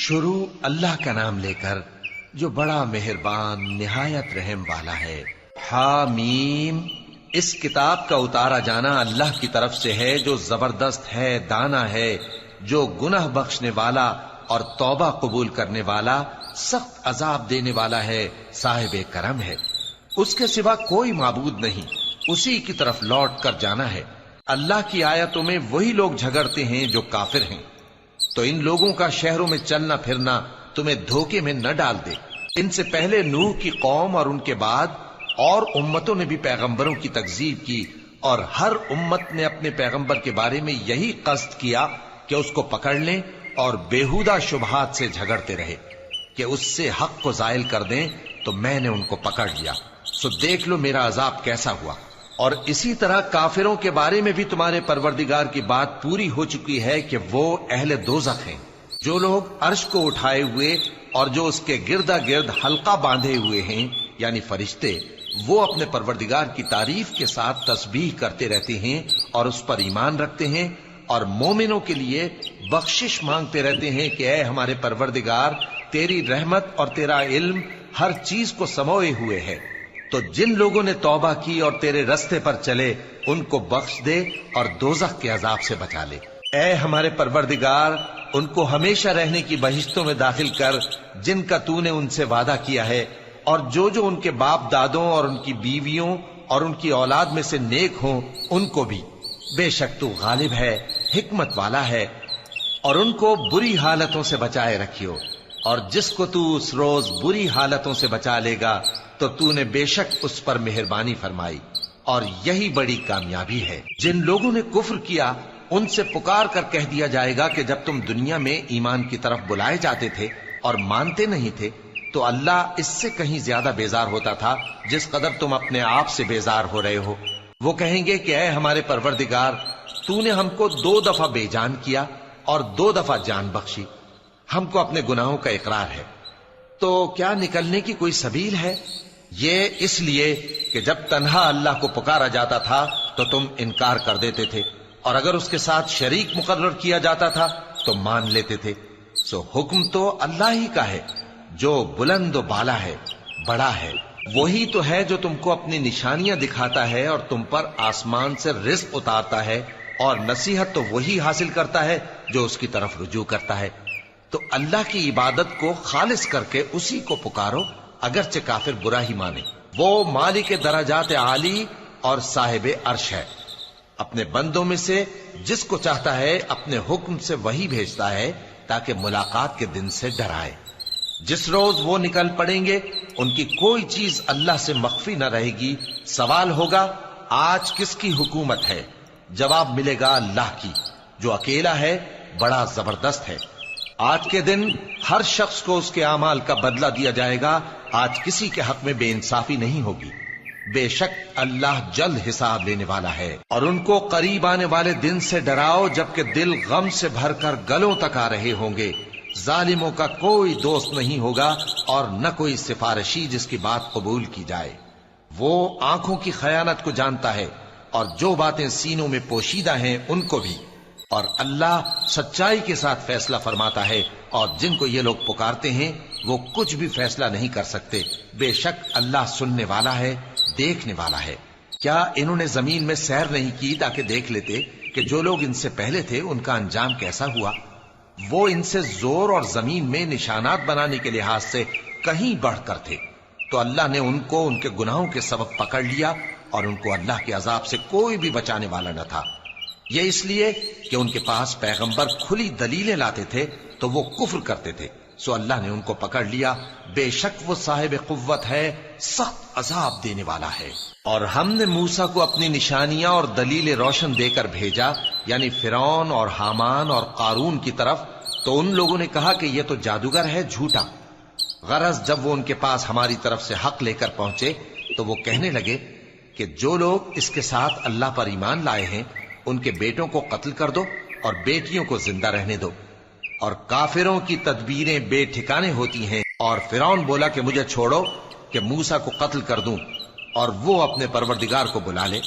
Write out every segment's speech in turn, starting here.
شروع اللہ کا نام لے کر جو بڑا مہربان نہایت رحم والا ہے۔ حامیم، اس کتاب کا اتارا جانا اللہ کی طرف سے ہے جو زبردست ہے، دانا ہے، جو گناہ بخشنے والا اور توبہ قبول کرنے والا، سخت عذاب دینے والا ہے، صاحب کرم ہے۔ اس کے سوا کوئی معبود نہیں، اسی کی طرف لوٹ کر جانا ہے۔ اللہ کی آیتوں میں وہی لوگ جھگڑتے ہیں جو کافر ہیں، تو ان لوگوں کا شہروں میں چلنا پھرنا تمہیں دھوکے میں نہ ڈال دے۔ ان سے پہلے نوح کی قوم اور ان کے بعد اور امتوں نے بھی پیغمبروں کی تکذیب کی، اور ہر امت نے اپنے پیغمبر کے بارے میں یہی قصد کیا کہ اس کو پکڑ لیں، اور بیہودہ شبہات سے جھگڑتے رہے کہ اس سے حق کو زائل کر دیں، تو میں نے ان کو پکڑ لیا۔ سو دیکھ لو میرا عذاب کیسا ہوا۔ اور اسی طرح کافروں کے بارے میں بھی تمہارے پروردگار کی بات پوری ہو چکی ہے کہ وہ اہل دوزخ ہیں۔ جو لوگ عرش کو اٹھائے ہوئے اور جو اس کے گردا گرد حلقہ باندھے ہوئے ہیں یعنی فرشتے، وہ اپنے پروردگار کی تعریف کے ساتھ تسبیح کرتے رہتے ہیں اور اس پر ایمان رکھتے ہیں، اور مومنوں کے لیے بخشش مانگتے رہتے ہیں کہ اے ہمارے پروردگار، تیری رحمت اور تیرا علم ہر چیز کو سموئے ہوئے ہے، تو جن لوگوں نے توبہ کی اور تیرے رستے پر چلے ان کو بخش دے اور دوزخ کے عذاب سے بچا لے۔ اے ہمارے پروردگار، ان کو ہمیشہ رہنے کی بہشتوں میں داخل کر جن کا تو نے ان سے وعدہ کیا ہے، اور جو جو ان کے باپ دادوں اور ان کی بیویوں اور ان کی اولاد میں سے نیک ہوں ان کو بھی۔ بے شک تو غالب ہے، حکمت والا ہے۔ اور ان کو بری حالتوں سے بچائے رکھیو، اور جس کو تو اس روز بری حالتوں سے بچا لے گا تو نے بے شک اس پر مہربانی فرمائی، اور یہی بڑی کامیابی ہے۔ جن لوگوں نے کفر کیا ان سے پکار کر کہہ دیا جائے گا کہ جب تم دنیا میں ایمان کی طرف بلائے جاتے تھے اور مانتے نہیں تھے تو اللہ اس سے کہیں زیادہ بیزار ہوتا تھا جس قدر تم اپنے آپ سے بیزار ہو رہے ہو۔ وہ کہیں گے کہ اے ہمارے پروردگار، تو نے ہم کو 2 دفعہ بے جان کیا اور 2 دفعہ جان بخشی، ہم کو اپنے گناہوں کا اقرار ہے، تو کیا نکلنے کی کوئی سبیل ہے؟ یہ اس لیے کہ جب تنہا اللہ کو پکارا جاتا تھا تو تم انکار کر دیتے تھے، اور اگر اس کے ساتھ شریک مقرر کیا جاتا تھا تو مان لیتے تھے۔ سو حکم تو اللہ ہی کا ہے جو بلند و بالا ہے، بڑا ہے۔ وہی تو ہے جو تم کو اپنی نشانیاں دکھاتا ہے اور تم پر آسمان سے رزق اتارتا ہے، اور نصیحت تو وہی حاصل کرتا ہے جو اس کی طرف رجوع کرتا ہے۔ تو اللہ کی عبادت کو خالص کر کے اسی کو پکارو، اگرچہ کافر برا ہی مانے۔ وہ مالک درجات عالی اور صاحب عرش ہے، اپنے بندوں میں سے جس کو چاہتا ہے اپنے حکم سے وہی بھیجتا ہے تاکہ ملاقات کے دن سے ڈرائے۔ جس روز وہ نکل پڑیں گے ان کی کوئی چیز اللہ سے مخفی نہ رہے گی۔ سوال ہوگا آج کس کی حکومت ہے؟ جواب ملے گا اللہ کی، جو اکیلا ہے، بڑا زبردست ہے۔ آج کے دن ہر شخص کو اس کے اعمال کا بدلہ دیا جائے گا۔ آج کسی کے حق میں بے انصافی نہیں ہوگی۔ بے شک اللہ جلد حساب لینے والا ہے۔ اور ان کو قریب آنے والے دن سے ڈراؤ جبکہ دل غم سے بھر کر گلوں تک آ رہے ہوں گے۔ ظالموں کا کوئی دوست نہیں ہوگا اور نہ کوئی سفارشی جس کی بات قبول کی جائے۔ وہ آنکھوں کی خیانت کو جانتا ہے اور جو باتیں سینوں میں پوشیدہ ہیں ان کو بھی، اور اللہ سچائی کے ساتھ فیصلہ فرماتا ہے، اور جن کو یہ لوگ پکارتے ہیں وہ کچھ بھی فیصلہ نہیں کر سکتے۔ بے شک اللہ سننے والا ہے، دیکھنے والا ہے۔ کیا انہوں نے زمین میں سیر نہیں کی تاکہ دیکھ لیتے کہ جو لوگ ان سے پہلے تھے ان کا انجام کیسا ہوا؟ وہ ان سے زور اور زمین میں نشانات بنانے کے لحاظ سے کہیں بڑھ کر تھے، تو اللہ نے ان کو ان کے گناہوں کے سبب پکڑ لیا، اور ان کو اللہ کے عذاب سے کوئی بھی بچانے والا نہ تھا۔ یہ اس لیے کہ ان کے پاس پیغمبر کھلی دلیلیں لاتے تھے تو وہ کفر کرتے تھے، سو اللہ نے ان کو پکڑ لیا۔ بے شک وہ صاحب قوت ہے، سخت عذاب دینے والا ہے۔ اور ہم نے موسیٰ کو اپنی نشانیاں اور دلیل روشن دے کر بھیجا، یعنی فرعون اور حامان اور قارون کی طرف، تو ان لوگوں نے کہا کہ یہ تو جادوگر ہے، جھوٹا۔ غرض جب وہ ان کے پاس ہماری طرف سے حق لے کر پہنچے تو وہ کہنے لگے کہ جو لوگ اس کے ساتھ اللہ پر ایمان لائے ہیں ان کے بیٹوں کو قتل کر دو اور بیٹیوں کو زندہ رہنے دو۔ اور کافروں کی تدبیریں بے ٹھکانے ہوتی ہیں۔ اور فرعون بولا کہ مجھے چھوڑو کہ موسیٰ کو قتل کر دوں اور وہ اپنے پروردگار کو بلا لے۔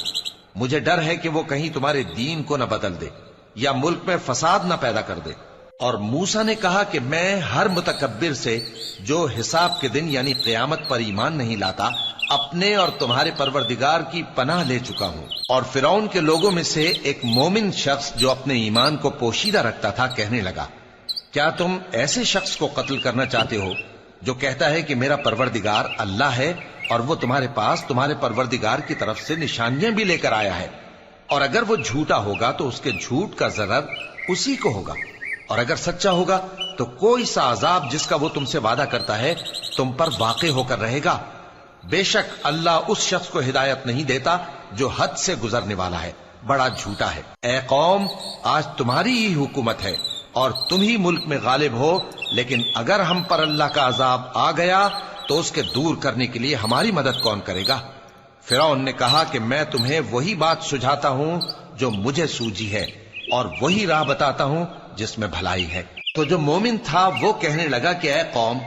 مجھے ڈر ہے کہ وہ کہیں تمہارے دین کو نہ بدل دے یا ملک میں فساد نہ پیدا کر دے۔ اور موسیٰ نے کہا کہ میں ہر متکبر سے جو حساب کے دن یعنی قیامت پر ایمان نہیں لاتا اپنے اور تمہارے پروردگار کی پناہ لے چکا ہوں۔ اور فرعون کے لوگوں میں سے ایک مومن شخص جو اپنے ایمان کو پوشیدہ رکھتا تھا کہنے لگا، کیا تم ایسے شخص کو قتل کرنا چاہتے ہو جو کہتا ہے کہ میرا پروردگار اللہ ہے اور وہ تمہارے پاس تمہارے پروردگار کی طرف سے نشانیاں بھی لے کر آیا ہے، اور اگر وہ جھوٹا ہوگا تو اس کے جھوٹ کا ضرر اسی کو ہوگا، اور اگر سچا ہوگا تو کوئی سا عذاب جس کا وہ تم سے وعدہ کرتا ہے تم پر واقع ہو کر رہے گا۔ بے شک اللہ اس شخص کو ہدایت نہیں دیتا جو حد سے گزرنے والا ہے، بڑا جھوٹا ہے۔ اے قوم، آج تمہاری ہی حکومت ہے اور تم ہی ملک میں غالب ہو، لیکن اگر ہم پر اللہ کا عذاب آ گیا تو اس کے دور کرنے کے لیے ہماری مدد کون کرے گا؟ فرعون نے کہا کہ میں تمہیں وہی بات سجھاتا ہوں جو مجھے سوجی ہے اور وہی راہ بتاتا ہوں جس میں بھلائی ہے۔ تو جو مومن تھا وہ کہنے لگا کہ اے قوم،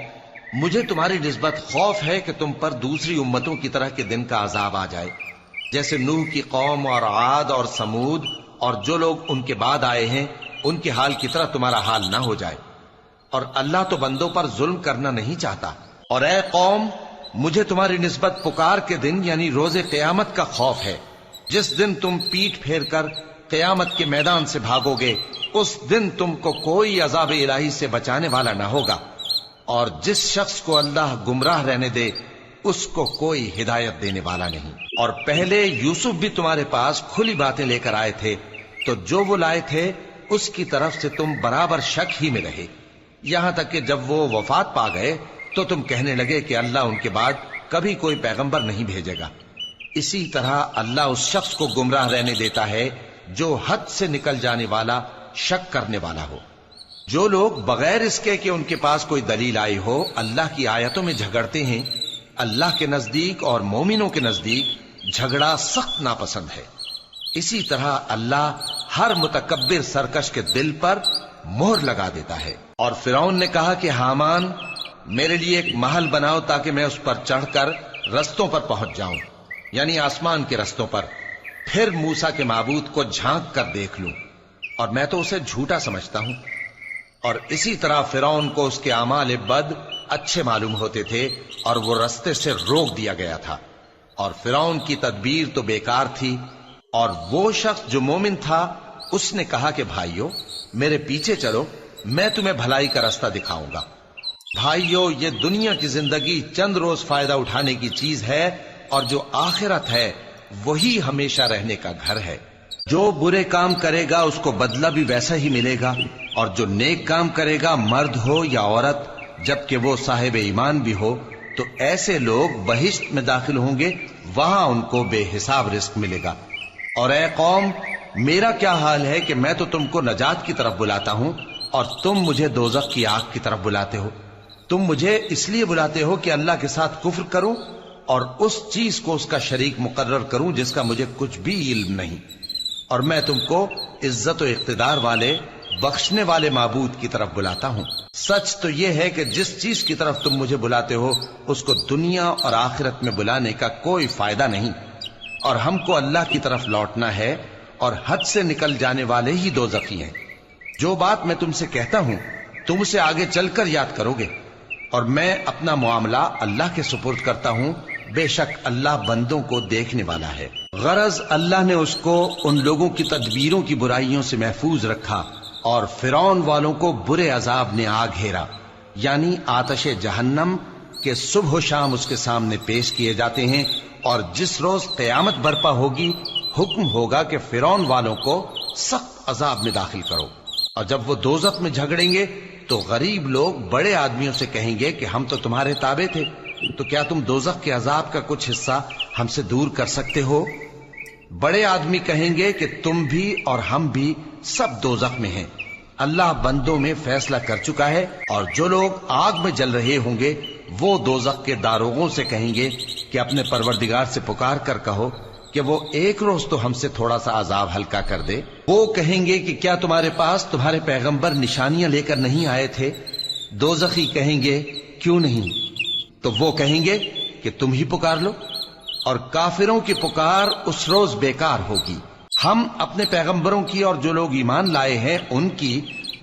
مجھے تمہاری نسبت خوف ہے کہ تم پر دوسری امتوں کی طرح کے دن کا عذاب آ جائے، جیسے نوح کی قوم اور عاد اور سمود اور جو لوگ ان کے بعد آئے ہیں ان کے حال کی طرح تمہارا حال نہ ہو جائے، اور اللہ تو بندوں پر ظلم کرنا نہیں چاہتا۔ اور اے قوم، مجھے تمہاری نسبت پکار کے دن یعنی روز قیامت کا خوف ہے، جس دن تم پیٹ پھیر کر قیامت کے میدان سے بھاگو گے، اس دن تم کو کوئی عذاب الہی سے بچانے والا نہ ہوگا، اور جس شخص کو اللہ گمراہ رہنے دے اس کو کوئی ہدایت دینے والا نہیں۔ اور پہلے یوسف بھی تمہارے پاس کھلی باتیں لے کر آئے تھے، تو جو وہ لائے تھے اس کی طرف سے تم برابر شک ہی میں رہے، یہاں تک کہ جب وہ وفات پا گئے تو تم کہنے لگے کہ اللہ ان کے بعد کبھی کوئی پیغمبر نہیں بھیجے گا۔ اسی طرح اللہ اس شخص کو گمراہ رہنے دیتا ہے جو حد سے نکل جانے والا، شک کرنے والا ہو۔ جو لوگ بغیر اس کے کہ ان کے پاس کوئی دلیل آئی ہو اللہ کی آیتوں میں جھگڑتے ہیں، اللہ کے نزدیک اور مومنوں کے نزدیک جھگڑا سخت ناپسند ہے۔ اسی طرح اللہ ہر متکبر سرکش کے دل پر مہر لگا دیتا ہے۔ اور فرعون نے کہا کہ حامان، میرے لیے ایک محل بناؤ تاکہ میں اس پر چڑھ کر رستوں پر پہنچ جاؤں، یعنی آسمان کے رستوں پر، پھر موسیٰ کے معبود کو جھانک کر دیکھ لوں، اور میں تو اسے جھوٹا سمجھتا ہوں۔ اور اسی طرح فرعون کو اس کے اعمال بد اچھے معلوم ہوتے تھے اور وہ رستے سے روک دیا گیا تھا، اور فرعون کی تدبیر تو بیکار تھی۔ اور وہ شخص جو مومن تھا اس نے کہا کہ بھائیو، میرے پیچھے چلو، میں تمہیں بھلائی کا رستہ دکھاؤں گا۔ بھائیو، یہ دنیا کی زندگی چند روز فائدہ اٹھانے کی چیز ہے، اور جو آخرت ہے وہی ہمیشہ رہنے کا گھر ہے۔ جو برے کام کرے گا اس کو بدلہ بھی ویسا ہی ملے گا، اور جو نیک کام کرے گا، مرد ہو یا عورت، جبکہ وہ صاحب ایمان بھی ہو، تو ایسے لوگ بہشت میں داخل ہوں گے، وہاں ان کو بے حساب رزق ملے گا۔ اور اے قوم، میرا کیا حال ہے کہ میں تو تم کو نجات کی طرف بلاتا ہوں اور تم مجھے دوزخ کی آگ کی طرف بلاتے ہو۔ تم مجھے اس لیے بلاتے ہو کہ اللہ کے ساتھ کفر کروں اور اس چیز کو اس کا شریک مقرر کروں جس کا مجھے کچھ بھی علم نہیں، اور میں تم کو عزت و اقتدار والے، بخشنے والے معبود کی طرف بلاتا ہوں۔ سچ تو یہ ہے کہ جس چیز کی طرف تم مجھے بلاتے ہو اس کو دنیا اور آخرت میں بلانے کا کوئی فائدہ نہیں، اور ہم کو اللہ کی طرف لوٹنا ہے، اور حد سے نکل جانے والے ہی دوزخی ہیں۔ جو بات میں تم سے کہتا ہوں تم اسے آگے چل کر یاد کرو گے، اور میں اپنا معاملہ اللہ کے سپرد کرتا ہوں، بے شک اللہ بندوں کو دیکھنے والا ہے۔ غرض اللہ نے اس کو ان لوگوں کی تدبیروں کی برائیوں سے محفوظ رکھا، اور فرعون والوں کو برے عذاب نے آ گھیرا، یعنی آتش جہنم کے صبح و شام اس کے سامنے پیش کیے جاتے ہیں، اور جس روز قیامت برپا ہوگی حکم ہوگا کہ فرعون والوں کو سخت عذاب میں داخل کرو۔ اور جب وہ دوزخ میں جھگڑیں گے تو غریب لوگ بڑے آدمیوں سے کہیں گے کہ ہم تو تمہارے تابع تھے، تو کیا تم دوزخ کے عذاب کا کچھ حصہ ہم سے دور کر سکتے ہو؟ بڑے آدمی کہیں گے کہ تم بھی اور ہم بھی سب دوزخ میں ہیں، اللہ بندوں میں فیصلہ کر چکا ہے۔ اور جو لوگ آگ میں جل رہے ہوں گے وہ دوزخ کے داروغوں سے کہیں گے کہ اپنے پروردگار سے پکار کر کہو کہ وہ ایک روز تو ہم سے تھوڑا سا عذاب ہلکا کر دے۔ وہ کہیں گے کہ کیا تمہارے پاس تمہارے پیغمبر نشانیاں لے کر نہیں آئے تھے؟ دوزخی کہیں گے کیوں نہیں؟ تو وہ کہیں گے کہ تم ہی پکار لو، اور کافروں کی پکار اس روز بیکار ہوگی۔ ہم اپنے پیغمبروں کی اور جو لوگ ایمان لائے ہیں ان کی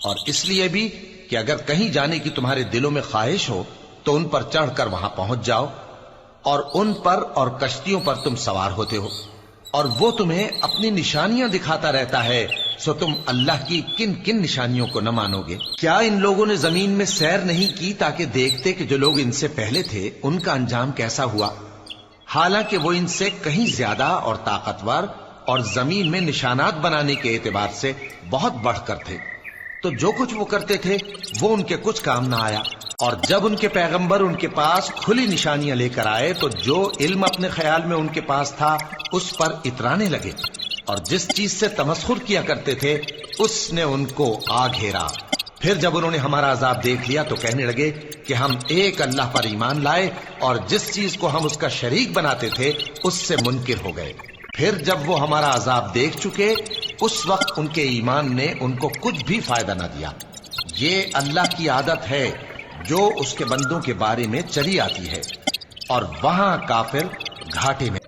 اور اس لیے بھی کہ اگر کہیں جانے کی تمہارے دلوں میں خواہش ہو تو ان پر چڑھ کر وہاں پہنچ جاؤ، اور ان پر اور کشتیوں پر تم سوار ہوتے ہو، اور وہ تمہیں اپنی نشانیاں دکھاتا رہتا ہے، سو تم اللہ کی کن کن نشانیوں کو نہ مانو گے؟ کیا ان لوگوں نے زمین میں سیر نہیں کی تاکہ دیکھتے کہ جو لوگ ان سے پہلے تھے ان کا انجام کیسا ہوا، حالانکہ وہ ان سے کہیں زیادہ اور طاقتور اور زمین میں نشانات بنانے کے اعتبار سے بہت بڑھ کر تھے، تو جو کچھ وہ کرتے تھے وہ ان کے کچھ کام نہ آیا۔ اور جب ان کے پیغمبر ان کے پاس کھلی نشانیاں لے کر آئے تو جو علم اپنے خیال میں ان کے پاس تھا اس پر اترانے لگے، اور جس چیز سے تمسخر کیا کرتے تھے اس نے ان کو آ گھیرا۔ پھر جب انہوں نے ہمارا عذاب دیکھ لیا تو کہنے لگے کہ ہم ایک اللہ پر ایمان لائے، اور جس چیز کو ہم اس کا شریک بناتے تھے اس سے منکر ہو گئے۔ پھر جب وہ ہمارا عذاب دیکھ چکے اس وقت ان کے ایمان نے ان کو کچھ بھی فائدہ نہ دیا۔ یہ اللہ کی عادت ہے جو اس کے بندوں کے بارے میں چلی آتی ہے، اور وہاں کافر گھاٹے میں